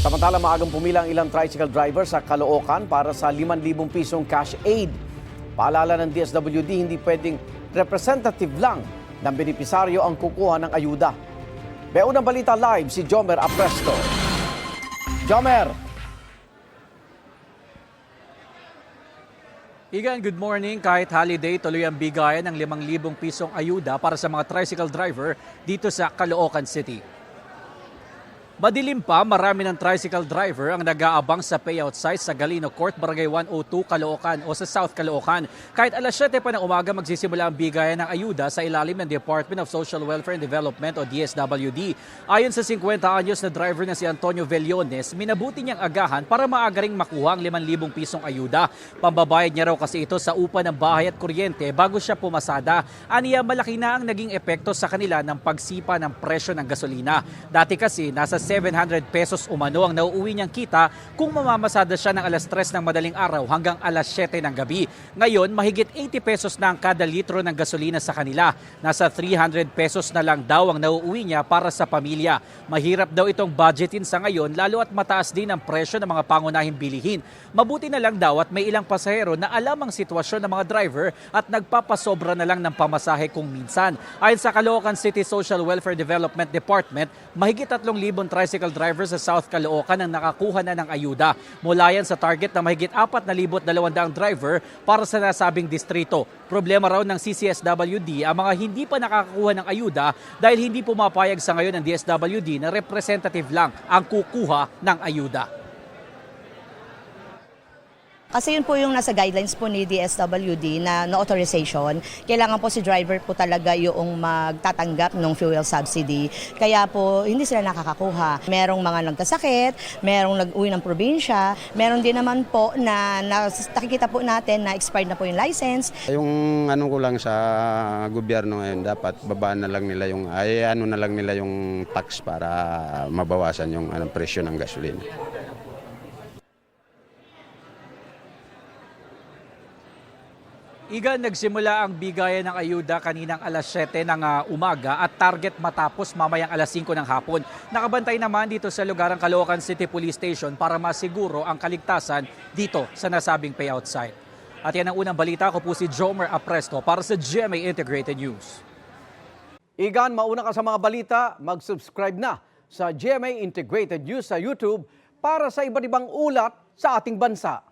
Samantala, maagang pumila ang ilang tricycle driver sa Caloocan para sa 5,000 pisong cash aid. Paalala ng DSWD, hindi pwedeng representative lang ng benepisaryo ang kukuha ng ayuda. May unang balita live si Jomer Apresto. Jomer! Igan, good morning. Kahit holiday, tuloy ang bigayan ng 5,000 pisong ayuda para sa mga tricycle driver dito sa Caloocan City. Madilim pa, marami ng tricycle driver ang nag-aabang sa payout site sa Galino Court, Barangay 102, Caloocan o sa South Caloocan. Kahit alas 7 pa ng umaga magsisimula ang bigayan ng ayuda sa ilalim ng Department of Social Welfare and Development o DSWD. Ayon sa 50 anyos na driver na si Antonio Vellones, minabuti niyang agahan para maaga ring makuha ang 5,000 pisong ayuda. Pambabayad niya raw kasi ito sa upa ng bahay at kuryente bago siya pumasada. Aniya, malaki na ang naging epekto sa kanila ng pagsipa ng presyo ng gasolina. Dati kasi nasa 700 pesos umano ang nauuwi niyang kita kung mamamasada siya ng alas 3 ng madaling araw hanggang alas 7 ng gabi. Ngayon, mahigit 80 pesos na ang kada litro ng gasolina sa kanila. Nasa 300 pesos na lang daw ang nauuwi niya para sa pamilya. Mahirap daw itong budgetin sa ngayon lalo at mataas din ang presyo ng mga pangunahing bilihin. Mabuti na lang daw at may ilang pasahero na alam ang sitwasyon ng mga driver at nagpapasobra na lang ng pamasahe kung minsan. Ayon sa Caloocan City Social Welfare Development Department, mahigit 3,000 tricycle drivers sa South Caloocan ang nakakuha na ng ayuda. Mula yan sa target na mahigit 4,200 driver para sa nasabing distrito. Problema raw ng CCSWD ang mga hindi pa nakakakuha ng ayuda dahil hindi pumapayag sa ngayon ng DSWD na representative lang ang kukuha ng ayuda. Kasi yun po yung nasa guidelines po ni DSWD na no authorization. Kailangan po si driver po talaga yung magtatanggap ng fuel subsidy. Kaya po hindi sila nakakakuha. Merong mga nagkasakit, merong nag-uwi ng probinsya, meron din naman po na nakikita po natin na expired na po yung license. Yung ano ko lang sa gobyerno ngayon, dapat babaan na lang nila yung tax para mabawasan yung presyo ng gasolina. Igan, nagsimula ang bigayan ng ayuda kaninang alas 7 ng umaga at target matapos mamayang alas 5 ng hapon. Nakabantay naman dito sa lugar ng Caloocan City Police Station para masiguro ang kaligtasan dito sa nasabing payout site. At yan ang unang balita. Ko po si Jomer Apresto para sa GMA Integrated News. Igan, mauna ka sa mga balita, mag-subscribe na sa GMA Integrated News sa YouTube para sa iba't ibang ulat sa ating bansa.